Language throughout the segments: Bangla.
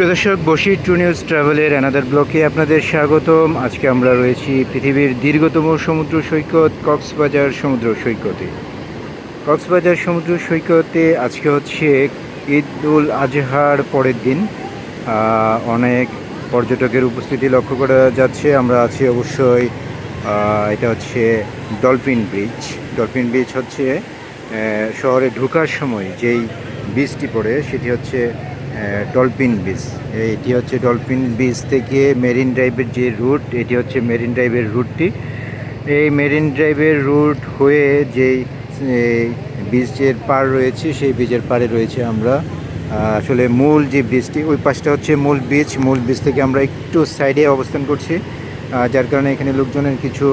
সুপ্রিয় দর্শক, বশির টু নিউজ ট্রাভেলের অ্যানাদার ব্লকে আপনাদের স্বাগতম। আজকে আমরা রয়েছি পৃথিবীর দীর্ঘতম সমুদ্র সৈকত কক্সবাজার সমুদ্র সৈকতে। কক্সবাজার সমুদ্র সৈকতে আজকে হচ্ছে ঈদ উল আজহার পরের দিন। অনেক পর্যটকের উপস্থিতি লক্ষ্য করা যাচ্ছে। আমরা আছি অবশ্যই, এটা হচ্ছে ডলফিন ব্রিজ। ডলফিন ব্রিজ হচ্ছে শহরে ঢোকার সময় যেই ব্রিজটি পড়ে সেটি হচ্ছে ডলফিন ব্রিজ। এটি হচ্ছে ডলফিন ব্রিজ থেকে মেরিন ড্রাইভের যে রুট, এটি হচ্ছে মেরিন ড্রাইভের রুটটি। এই মেরিন ড্রাইভের রুট হয়ে যেই ব্রিজের পার রয়েছে, সেই ব্রিজের পাড়ে রয়েছে আমরা। আসলে মূল যে ব্রিজটি, ওই পাশটা হচ্ছে মূল ব্রিজ। মূল ব্রিজ থেকে আমরা একটু সাইডে অবস্থান করছি, যার কারণে এখানে লোকজনের কিছু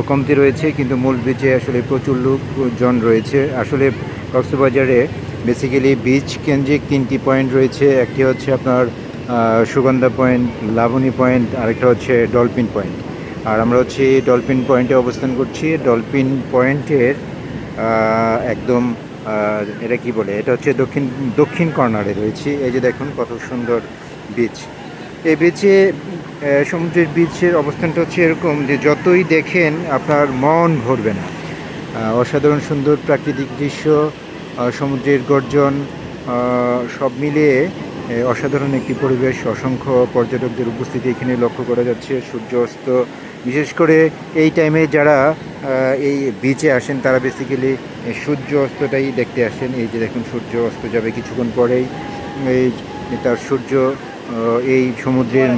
কমতি রয়েছে, কিন্তু মূল ব্রিজে আসলে প্রচুর লোকজন রয়েছে। আসলে কক্সবাজারে বেসিক্যালি বিচ কেন্দ্রিক তিনটি পয়েন্ট রয়েছে। একটি হচ্ছে আপনার সুগন্ধা পয়েন্ট, লাবণী পয়েন্ট, আরেকটা হচ্ছে ডলফিন পয়েন্ট। আর আমরা হচ্ছে ডলফিন পয়েন্টে অবস্থান করছি। ডলফিন পয়েন্টের একদম এটা কি বলে, এটা হচ্ছে দক্ষিণ কর্নারে রয়েছে। এই যে দেখুন কত সুন্দর বিচ। এই বিচে সমুদ্রের বিচের অবস্থানটা হচ্ছে এরকম যে যতই দেখেন আপনার মন ভরবে না। অসাধারণ সুন্দর প্রাকৃতিক দৃশ্য, সমুদ্রের গর্জন, সব মিলিয়ে অসাধারণ একটি পরিবেশ। অসংখ্য পর্যটকদের উপস্থিতি এখানে লক্ষ্য করা যাচ্ছে। সূর্য অস্ত, বিশেষ করে এই টাইমে যারা এই বিচে আসেন তারা বেসিক্যালি সূর্য অস্তটাই দেখতে আসেন। এই যে দেখুন সূর্য অস্ত যাবে কিছুক্ষণ পরেই। এই তার সূর্য এই সমুদ্রের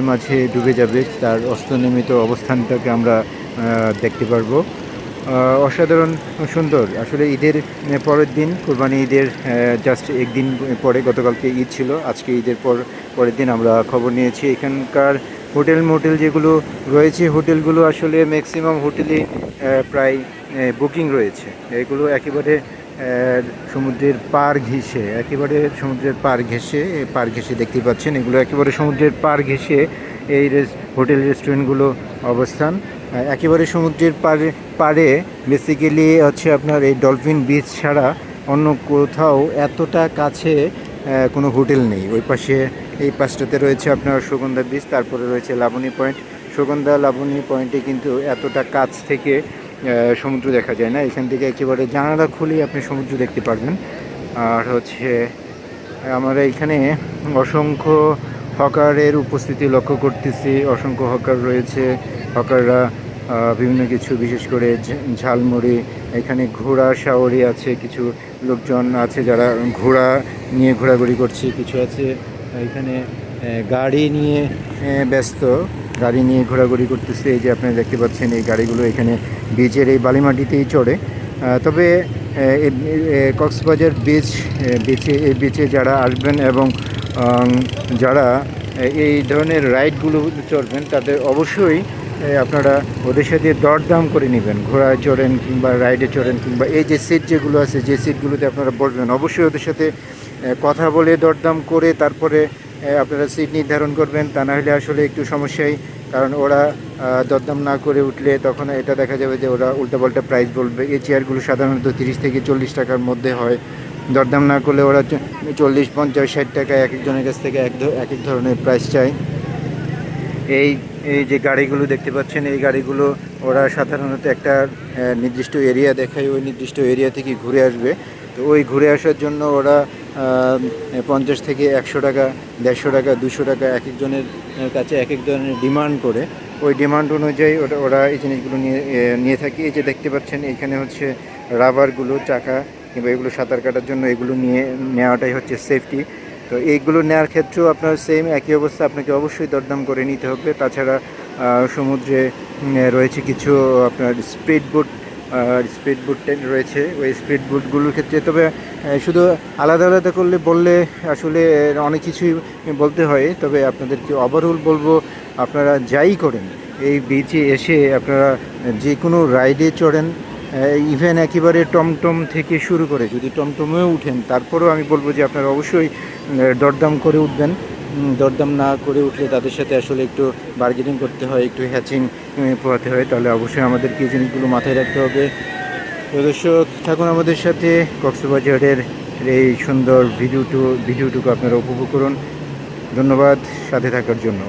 মাঝে ডুবে যাবে, তার অস্তনির্মিত অবস্থানটাকে আমরা দেখতে পারবো। অসাধারণ সুন্দর। আসলে ঈদের পরের দিন, কোরবানি ঈদের জাস্ট একদিন পরে, গতকালকে ঈদ ছিল, আজকে ঈদের পরের দিন আমরা খবর নিয়েছি। এখানকার মোটেল যেগুলো রয়েছে, হোটেলগুলো আসলে ম্যাক্সিমাম হোটেলে প্রায় বুকিং রয়েছে। এগুলো একেবারে সমুদ্রের পাড় ঘেঁষে দেখতে পাচ্ছেন। এগুলো একেবারে সমুদ্রের পাড় ঘেঁষে এই হোটেল রেস্টুরেন্টগুলো অবস্থান। একেবারে সমুদ্রের পাড়ে বেসিক্যালি হচ্ছে আপনার এই ডলফিন বিচ ছাড়া অন্য কোথাও এতটা কাছে কোনো হোটেল নেই। ওই পাশে, এই পাশটাতে রয়েছে আপনার সুগন্ধা বিচ, তারপরে রয়েছে লাবণী পয়েন্ট। সুগন্ধা লাবণী পয়েন্টে কিন্তু এতটা কাছ থেকে সমুদ্র দেখা যায় না। এখান থেকে একেবারে জানালা খুলেই আপনি সমুদ্র দেখতে পারবেন। আর হচ্ছে আমরা এখানে অসংখ্য হকারের উপস্থিতি লক্ষ্য করতেছি। অসংখ্য হকার রয়েছে। হকাররা বিভিন্ন কিছু, বিশেষ করে ঝালমুড়ি, এখানে ঘোড়া সাওয়ারি আছে, কিছু লোকজন আছে যারা ঘোড়া নিয়ে ঘোরাঘুরি করছে, কিছু আছে এখানে গাড়ি নিয়ে ব্যস্ত, গাড়ি নিয়ে ঘোরাঘুরি করতেছে। এই যে আপনারা দেখতে পাচ্ছেন এই গাড়িগুলো এখানে বিচের এই বালিমাটিতেই চড়ে। তবে কক্সবাজার বিচে যারা আসবেন এবং যারা এই ধরনের রাইডগুলো চড়বেন, তাদের অবশ্যই আপনারা ওদের সাথে দরদাম করে নেবেন। ঘোড়ায় চড়েন কিংবা রাইডে চড়েন কিংবা এই যে সিট যেগুলো আছে, যে সিটগুলোতে আপনারা বসবেন, অবশ্যই ওদের সাথে কথা বলে দরদাম করে তারপরে আপনারা সিট নির্ধারণ করবেন। তা না হলে আসলে একটু সমস্যাই, কারণ ওরা দরদাম না করে উঠলে তখন এটা দেখা যাবে যে ওরা উল্টাপাল্টা প্রাইস বলবে। এই চেয়ারগুলো সাধারণত 30 থেকে 40 টাকার মধ্যে হয়। দরদাম না করলে ওরা 40, 50, 60 টাকা এক একজনের কাছ থেকে এক এক ধরনের প্রাইস চায়। এই যে গাড়িগুলো দেখতে পাচ্ছেন, এই গাড়িগুলো ওরা সাধারণত একটা নির্দিষ্ট এরিয়া দেখায়, ওই নির্দিষ্ট এরিয়া থেকে ঘুরে আসবে। তো ওই ঘুরে আসার জন্য ওরা 50 থেকে 100 টাকা, 150 টাকা, 200 টাকা এক একজনের কাছে এক এক ধরনের ডিমান্ড করে। ওই ডিমান্ড অনুযায়ী ওরা এই জিনিসগুলো নিয়ে থাকে। এই যে দেখতে পাচ্ছেন এখানে হচ্ছে রাবারগুলো, চাকা কিংবা এগুলো সাঁতার কাটার জন্য এগুলো নেওয়াটাই হচ্ছে সেফটি। তো এইগুলো নেওয়ার ক্ষেত্রেও আপনার সেম একই অবস্থা, আপনাকে অবশ্যই দরদাম করে নিতে হবে। তাছাড়া সমুদ্রে রয়েছে কিছু আপনার স্পিড বোট রয়েছে। ওই স্পিড বোটগুলোর ক্ষেত্রে তবে শুধু আলাদা আলাদা বললে আসলে অনেক কিছুই বলতে হয়। তবে আপনাদেরকে ওভারঅল বলবো, আপনারা যাই করেন এই বিচে এসে আপনারা যে কোনো রাইডে চড়েন, ইভেন একেবারে টমটম থেকে শুরু করে, যদি টমটমেও উঠেন তারপরেও আমি বলবো যে আপনারা অবশ্যই দরদাম করে উঠবেন। দরদাম না করে উঠলে তাদের সাথে আসলে একটু বার্গেনিং করতে হয়, একটু হ্যাচিং পোহাতে হয়। তাহলে অবশ্যই আমাদেরকে এই জিনিসগুলো মাথায় রাখতে হবে। তো দর্শক, থাকুন আমাদের সাথে। কক্সবাজারের এই সুন্দর ভিডিওটুকু আপনারা উপভোগ করুন। ধন্যবাদ সাথে থাকার জন্য।